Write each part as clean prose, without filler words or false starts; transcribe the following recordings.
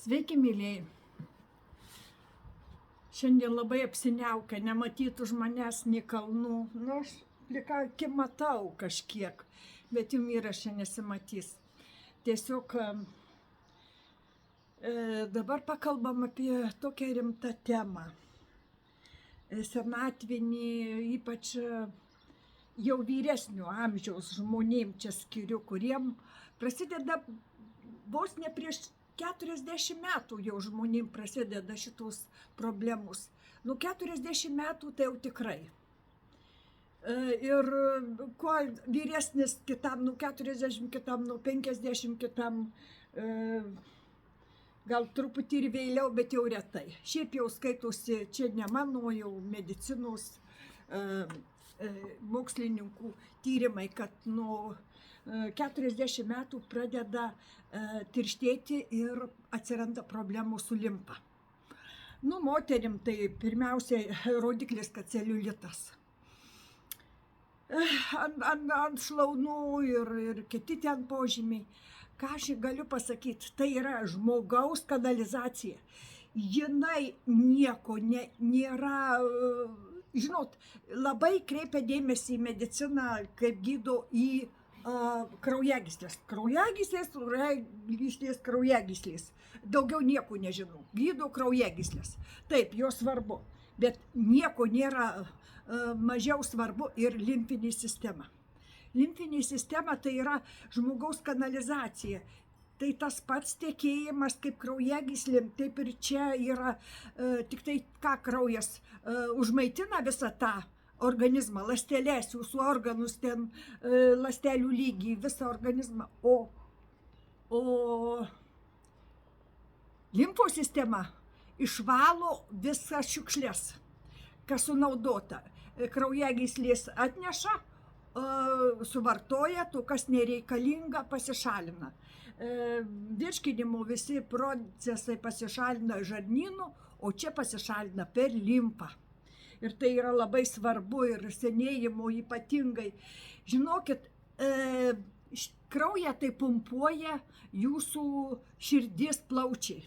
Sveiki, mylėjai. Šiandien labai apsiniaukę, nematytų už manęs nei kalnų. Aš plika akim matau kažkiek, bet jum įraše nesimatys. Tiesiog dabar pakalbam apie tokią rimtą temą. Senatvinį, ypač jau vyresnio amžiaus žmonėm čia skiriu, kuriem prasideda vos ne prieš 40 metų jau žmonėm prasideda šitos problemos. 40 metų tai jau tikrai. Ir kuo vyresnis kitam, 40, kitam, 50, kitam, gal truputį ir vėliau, bet jau retai. Šiaip jau skaitosi, čia ne mano, jau medicinos mokslininkų tyrimai, kad nuo 40 metų pradeda tirštėti ir atsiranda problemų su limfa. Moterim tai pirmiausiai rodiklis, kad celiulitas. Ant šlaunų ir kiti ten požymiai. Ką aš galiu pasakyti, tai yra žmogaus kanalizacija. Jinai nieko nėra, žinot, labai kreipia dėmesį į mediciną, kaip gydo į kraujagyslės. Kraujagyslės. Daugiau nieko nežinau. Gydo kraujagyslės. Taip, jos svarbu. Bet nieko nėra mažiau svarbu ir limfinė sistema. Limfinė sistema tai yra žmogaus kanalizacija. Tai tas pats tekėjimas kaip kraujagyslėm, taip ir čia yra tik tai ką kraujas užmaitina visą tą organizmą, ląsteles, jūsų organus, ten ląstelių lygį, visą organizmą. O limfos sistema išvalo visas šiukšles, kas sunaudota. Kraujagyslės atneša, suvartoja, to kas nereikalinga pasišalina. Virškinimo visi procesai pasišalina žarnynu, o čia pasišalina per limfą. Ir tai yra labai svarbu ir senėjimo ypatingai. Žinokit, kraują tai pumpuoja jūsų širdis, plaučiai.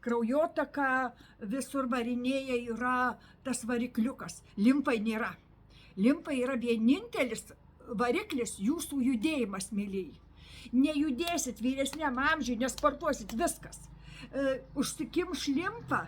Kraujotaka visur varinėja yra tas varikliukas. Limfai nėra. Limfa yra vienintelis variklis jūsų judėjimas, mylėjai. Nejudėsit vyresniam amžiui, nesportuosit, viskas. Užsikimš limfa,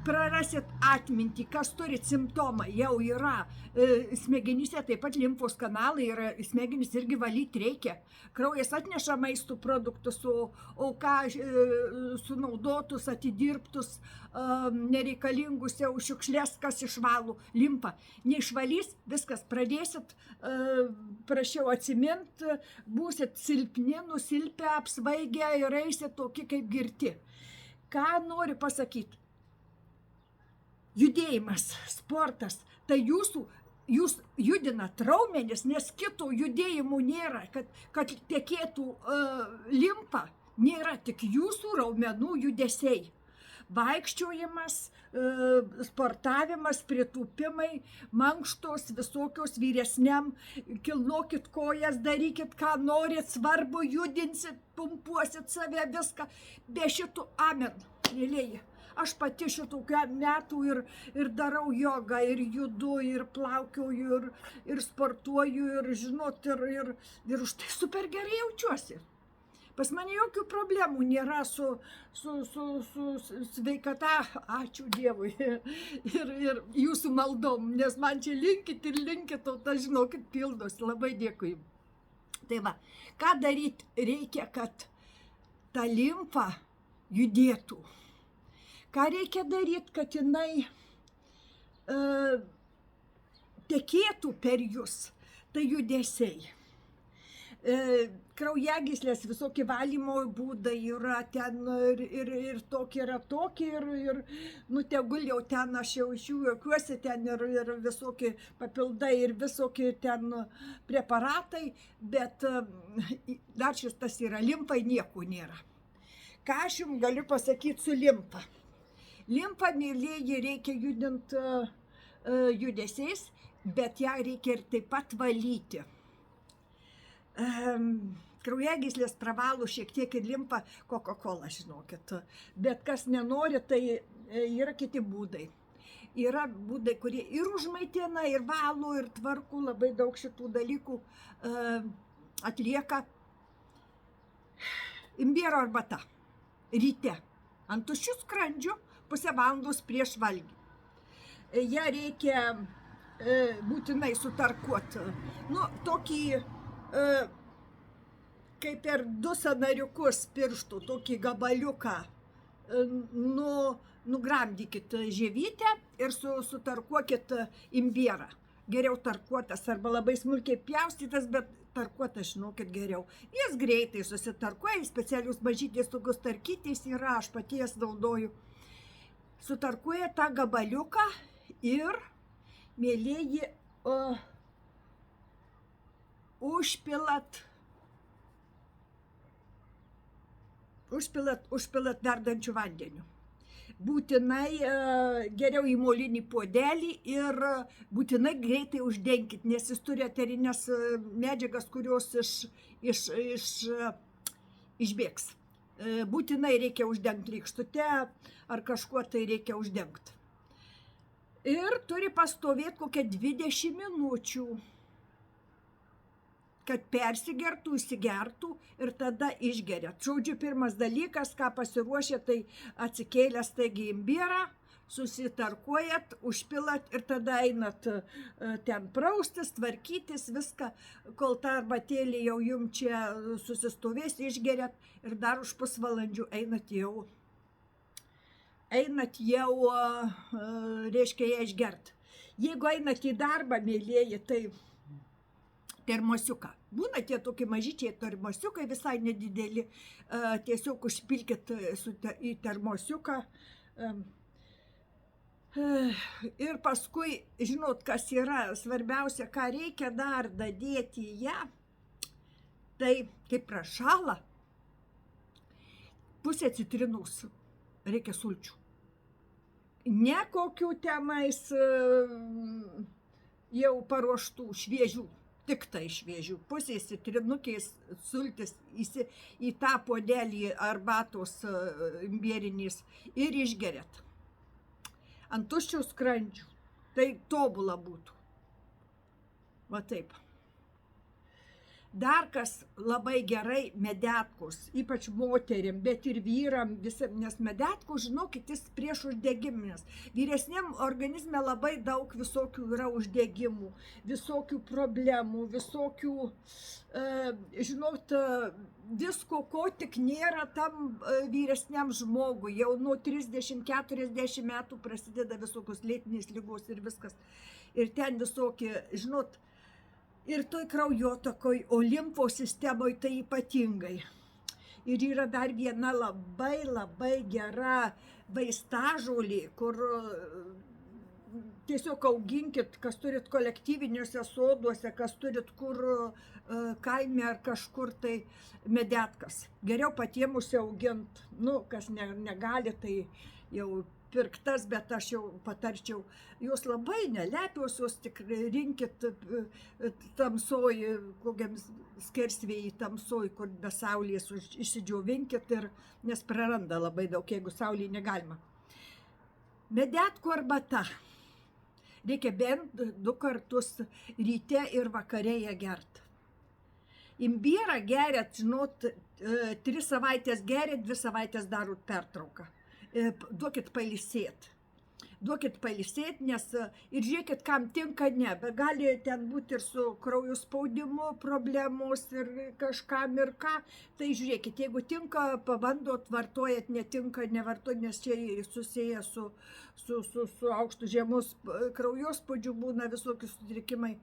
prarasit atmintį, kas turit simptomą, jau yra smegenyse, taip pat limfos kanalai yra, smegenys irgi valyti reikia. Kraujas atneša maisto produktus, o ką sunaudotus, atidirbtus, nereikalingus jau šiukšlės, kas išvalo limfą. Neišvalys, viskas, pradėsit, prašiau atsimint, būsit silpni, nusilpę, apsvaigę ir eisit tokie kaip girti. Ką noriu pasakyti? Judėjimas, sportas, tai jūs judinat raumenis, nes kito judėjimų nėra, kad tekėtų limfa, nėra tik jūsų raumenų judesiai. Vaikščiojimas, sportavimas, pritūpimai, mankštos visokios vyresniam, kilnokit kojas, darykit ką norit, svarbu judinsit, pumpuosit save, viską, be šitų amen, mylėjai. Aš pati šitokių metų ir darau jogą, ir judu, ir plaukioju, ir sportuoju, ir žinot, ir už tai super gerai jaučiuosi. Pas mane jokių problemų nėra su sveikata, ačiū Dievui, ir jūsų maldom, nes man čia linkit ir linkit, o tas, žinokit, pildosi, labai dėkui. Tai va, ką daryti reikia, kad ta limfa judėtų? Ką reikia daryti, kad jinai tekėtų per jūs, tai judesiai. Kraujagyslės visokie valymo būdai yra ten ir tokie, ir tegul jau ten aš jau iš jų juokiuosi, ten ir visokie papildai, ir visokie ten preparatai, bet dar šis tas yra, limfai nieko nėra. Ką aš jums galiu pasakyti su limfa? Limfą, mylėjai, reikia judinti judesiais, bet ją reikia ir taip pat valyti. kraujagyslės privalo šiek tiek ir limpa Coca-Cola, žinokit. Bet kas nenori, tai yra kiti būdai. Yra būdai, kurie ir užmaitina, ir valo, ir tvarko, labai daug šitų dalykų atlieka. Imbiero arbata. Ryte. Ant tuščių skrandžių pusę valandos prieš valgį. Ją reikia būtinai sutarkuoti. Nu, tokį, kaip per 2 sąnariukus pirštų, tokį gabaliuką, nugramdykit žievytę ir sutarkuokit imbierą. Geriau tarkuotas arba labai smulkiai pjaustytas, bet tarkuotas, žinokit, geriau. Jis greitai susitarkuoja, specialius mažytės tokius tarkytės yra, aš paties naudoju. Sutarkuoja tą gabaliuką ir, mėlieji, užpilat verdančių vandeniu. Būtinai geriau į molinį puodelį ir būtinai greitai uždenkit, nes jis turi eterinės medžiagas, kurios išbėgs. Būtinai reikia uždengti rykštute ar kažkuo tai reikia uždengti. Ir turi pastovėti kokią 20 minučių, kad persigertų, įsigertų ir tada išgeriat. Žodžiu, pirmas dalykas, ką pasiruošė, tai atsikėlęs taigi imbierą, susitarkuojat, užpilat ir tada einat ten praustis, tvarkytis, viską, kol ta arbatėlė jau jum čia susistovės, išgeriat ir dar už pusvalandžių einat jau, reiškia, ją išgert. Jeigu einat į darbą, mėlieji, tai termosiuką. Būna tie tokie mažyčiai termosiukai, visai nedideli, tiesiog užpilkit į termosiuką. Ir paskui, žinot, kas yra svarbiausia, ką reikia dar dadėti į ją, tai kaip prašala, pusę citrinos reikia sulčių. Ne kokių tenais jau paruoštų šviežių. Tik tai šviežių. Pusė citrinukės sultis į tą puodelį arbatos imbierinės ir išgeriat. Ant tuščių skrandžių. Tai tobula būtų. Va taip. Dar kas labai gerai, medetkos, ypač moterim, bet ir vyram, nes medetkos, žinokit, jis prieš uždegimines. Vyresniam organizme labai daug visokių yra uždegimų, visokių problemų, visokių, žinot, visko, ko tik nėra tam vyresniam žmogui. Jau nuo 30-40 metų prasideda visokios lėtinės ligos ir viskas. Ir ten visokie, žinot, ir toj kraujotakoj, o limfo sistemoje tai ypatingai. Ir yra dar viena labai gera vaistažolė, kur tiesiog auginkit, kas turit kolektyviniuose soduose, kas turit kur kaime ar kažkur tai medetkas. Geriau patiems užsiaugint, kas negali, tai jau pirktas, bet aš jau patarčiau, jos labai nelepios, jos tik rinkit tamsoj, kokiam skersvėjai tamsoj, kur be saulės išsidžiovinkit, nes praranda labai daug, jeigu saulėje negalima. Medetkų arbata. Reikia bent 2 kartus ryte ir vakare ją gert. Imbierą geriat, žinot, 3 savaitės geriat, 2 savaitės darot pertrauką. Duokit pailsėt. Duokit pailsėt, nes ir žiūrėkit, kam tinka, ne, bet gali ten būti ir su kraujo spaudimu problemos ir kažkam ir ką. Tai žiūrėkit, jeigu tinka, pabandot, vartojat, netinka, nevartojat, nes čia susiję su aukštu žemus kraujospūdžiu būna visokių sutrikimai.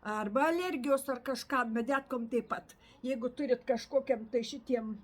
Arba alergijos ar kažkam, medetkom taip pat. Jeigu turit kažkokiam tai šitiem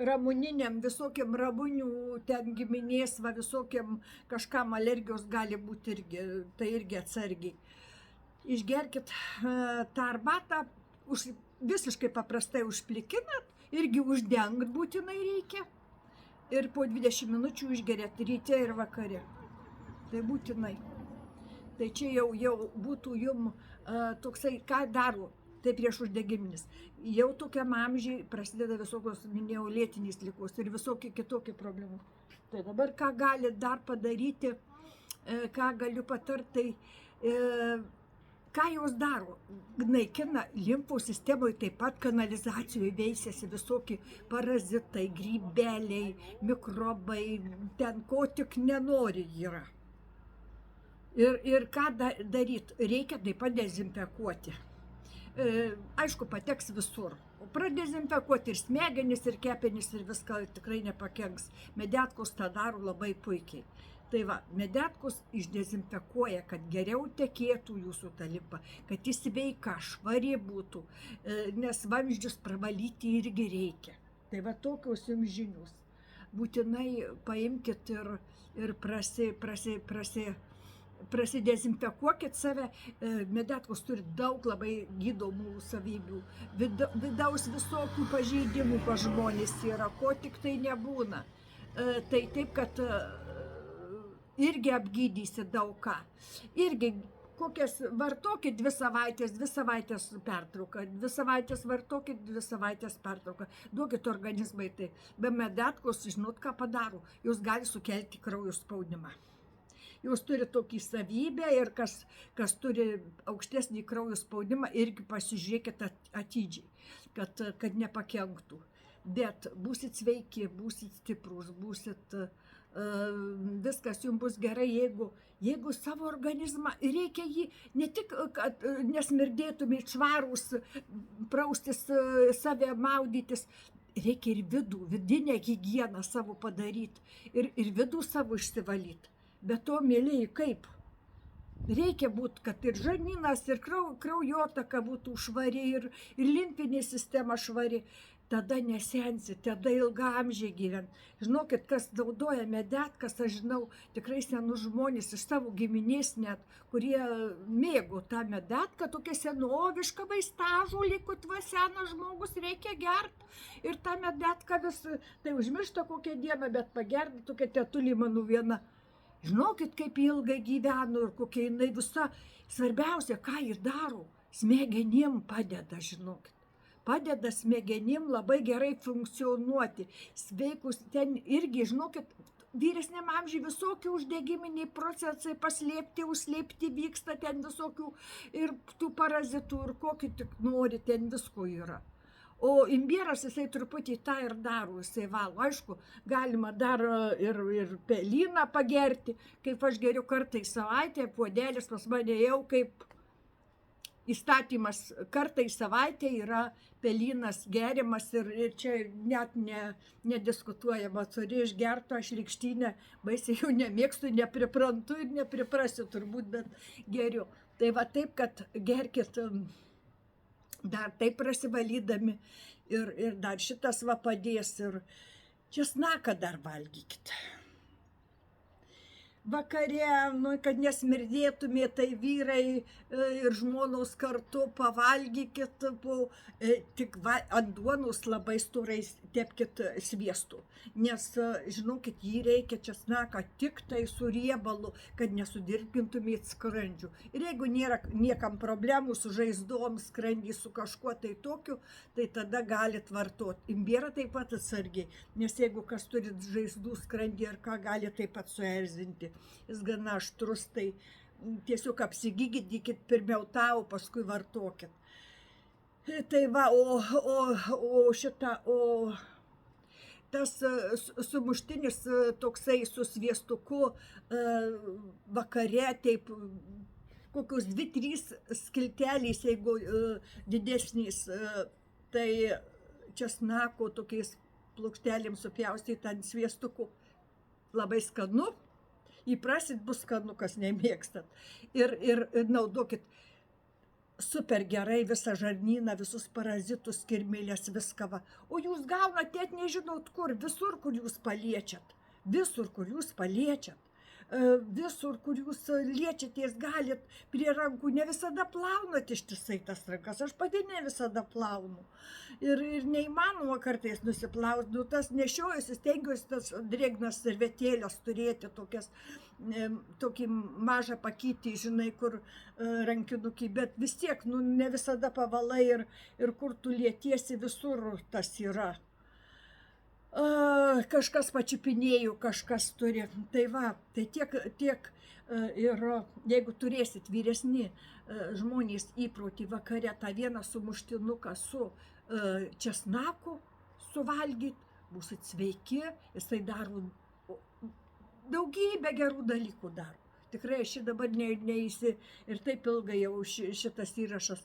ramuniniam, visokiam ramunių, ten giminės, visokiam kažkam alergijos gali būti irgi, tai irgi atsargiai. Išgerkit tą arbatą, visiškai paprastai užplikinat, irgi uždengt būtinai reikia. Ir po 20 minučių išgeriat ryte ir vakare. Tai būtinai. Tai čia jau būtų jum toksai, ką daro. tai prieš uždegiminis. Jau tokiam amžiai prasideda visokios, minėjau, lėtinės ligos ir visokie kitokie problemų. Tai dabar ką gali dar padaryti, ką galiu patarti, tai ką jos daro? Naikina limfų sistemoje, taip pat kanalizacijoje veisiasi visokie parazitai, grybeliai, mikrobai, ten ko tik nenori yra. Ir ką daryti? Reikia taip pat dezinfekuoti. Aišku, pateks visur. Pradezinfekuoti ir smegenis, ir kepenis, ir viską tikrai nepakenks. Medetkos tą daro labai puikiai. Tai va, medetkos išdezinfekuoja, kad geriau tekėtų jūsų ta limfa, kad jis sveika, švari būtų, nes vamzdžius pravalyti irgi reikia. Tai va, tokios jums žinios. Būtinai paimkit ir prasidezinfekuokit save. Medetkos turi daug labai gydomų savybių. Vidaus visokių pažeidimų pas žmonės yra, ko tik tai nebūna. Tai taip, kad irgi apgydysi daug ką. Irgi kokias vartokit 2 savaitės pertrauką, 2 savaitės vartokit, 2 savaitės pertrauką. Duokit organizmai tai. Be medetkos, žinot, ką padaro? Jūs gali sukelti kraujo spaudimą. Jūs turi tokį savybę ir kas turi aukštesnį kraujo spaudimą, irgi pasižiūrėkit atidžiai, kad nepakenktų. Bet būsit sveiki, būsit stiprus, būsit viskas jums bus gerai, jeigu savo organizmą, reikia jį ne tik, kad nesmirdėtumėt švarūs, praustis save, maudytis, reikia ir vidinę higieną savo padaryti ir vidų savo išsivalyti. Bet to, mėlyji, kaip? Reikia būti, kad ir žarnynas, ir kraujotaka būtų švari, ir limfinė sistema švari. Tada nesensi, tada ilgaamžiai gyvent. Žinokit, kas naudoja medetkas, aš žinau, tikrai senus žmonės iš savo giminės net, kurie mėgo tą medetką, tokia senoviška vaistažolė, kad va senas žmogus reikia gerti. Ir tą medetką vis, tai užmiršta kokią dieną, bet pagerti tokia tetulė mano viena. Žinokit, kaip ilgai gyveno ir kokia jinai visa. Svarbiausia, ką ji daro, smegenim padeda, žinokit. Padeda smegenim labai gerai funkcionuoti. Sveikus ten irgi, žinokit, vyresniam amžiui visokių uždegiminiai procesai paslėpti, užslėpti vyksta, ten visokių ir tų parazitų, ir kokį tik nori, ten visko yra. O imbieras, jisai truputį tą ir daro, jisai valo. Aišku, galima dar ir pelyną pagerti, kaip aš geriu kartą į savaitę, puodelis pas mane jau kaip įstatymas, kartą į savaitę yra pelynas geriamas ir čia net nediskutuojama, turi išgerto, aš rykštynę baisiai jau nemėgstu, nepriprantu ir nepriprasiu turbūt, bet geriu. Tai va taip, kad gerkit dar taip prasivalydami ir dar šitas va padės ir česnaką dar valgykit. Vakare, kad nesmirdėtumėt, tai vyrai ir žmonos kartu pavalgykit, tik ant duonos labai storai tepkit sviestu. Nes, žinokit, jį reikia česnaką tik tai su riebalu, kad nesudirgintumėt skrandžių. Ir jeigu nėra niekam problemų su žaizdom, skrandį, su kažkuo tai tokiu, tai tada galit vartoti. Imbierą taip pat atsargiai, nes jeigu kas turi žaizdų skrandį ar ką, gali taip pat suerzinti. Jis gana aštrus, tai tiesiog apsigydykit pirmiau tą, o paskui vartokit. Tai va, tas sumuštinis toksai su sviestuku vakare, taip kokius 2-3 skiltelės, jeigu didesnės, tai česnako tokiais plokštelėm supjaustyt ant sviestuku. Labai skanu. Įprasit, bus skanu, kas nemėgstat. Ir naudokit super gerai visą žarnyną, visus parazitus, kirmėlės, viską va. O jūs gaunat net nežinot kur, visur, kur jūs paliečiat. Visur, kur jūs paliečiat. visur, kur jūs liečiatės, galit prie rankų, ne visada plaunat ištisai tas rankas, aš pati ne visada plaunu. Ir neįmanoma kartais nusiplauti, nu tas nešiojusi, stengiuosi tas drėgnas servetėlės turėti, tokį mažą pakytį, žinai, kur rankinukį, bet vis tiek, nu ne visada pavalai ir kur tu lietiesi, visur tas yra. Kažkas pačiupinėjų, kažkas turi. Tai va, tai tiek ir jeigu turėsit vyresni žmonės įprotį vakare tą vieną sumuštinuką su česnaku suvalgyt, būsit sveiki, jisai daro daugybę gerų dalykų daro. Tikrai aš dabar neįsi ir taip ilgai jau šitas įrašas.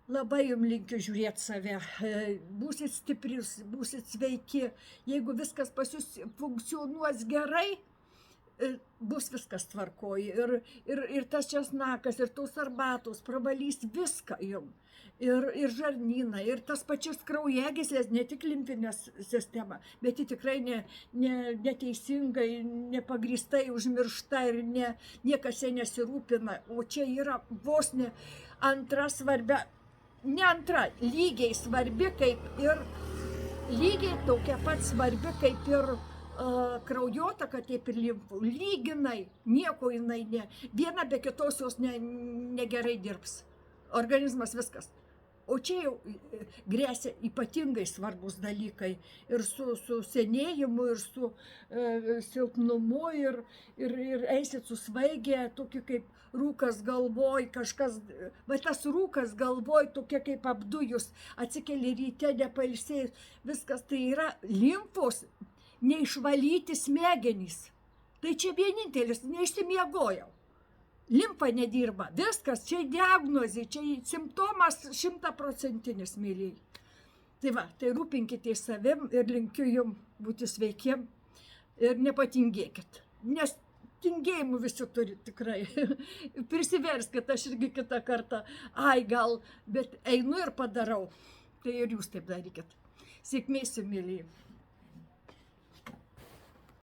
Labai jums linkiu žiūrėti save, būsit stiprius, būsit sveiki, jeigu viskas pas jūs funkcionuos gerai, bus viskas tvarkoj ir tas česnakas, ir tos arbatos pravalys viską jums, ir žarnyną, ir tas pačias kraujagyslės, ne tik limfinę sistemą, bet ji tikrai neteisingai, nepagrįstai užmiršta ir niekas ją nesirūpina, o čia yra vos ne antra svarbia. Ne antra, lygiai svarbi kaip ir, lygiai tokia pat svarbi kaip ir kraujotaka, taip ir limfų. Lyginai, nieko jinai viena be kitos jos negerai dirbs. Organizmas viskas. O čia jau grėsia ypatingai svarbus dalykai ir su senėjimu, ir su silpnumu, ir eisit susvaigę, tokie kaip rūkas galvoj, kažkas, va tas rūkas galvoj, tokie kaip apdujus, atsikeli ryte, nepailsėjus, viskas tai yra limfos, neišvalyti smegenys. Tai čia vienintelis, neišsimiegojau. Limfa nedirba, viskas, čia diagnozė, čia simptomas 100%, mėlyje. Tai va, tai rūpinkite savim ir linkiu jums būti sveikiem ir nepatingėkit, nes tingėjimų visi turi tikrai. Prisiverskit, aš irgi kitą kartą, gal, bet einu ir padarau, tai ir jūs taip darykit. Sėkmės, mėlyje.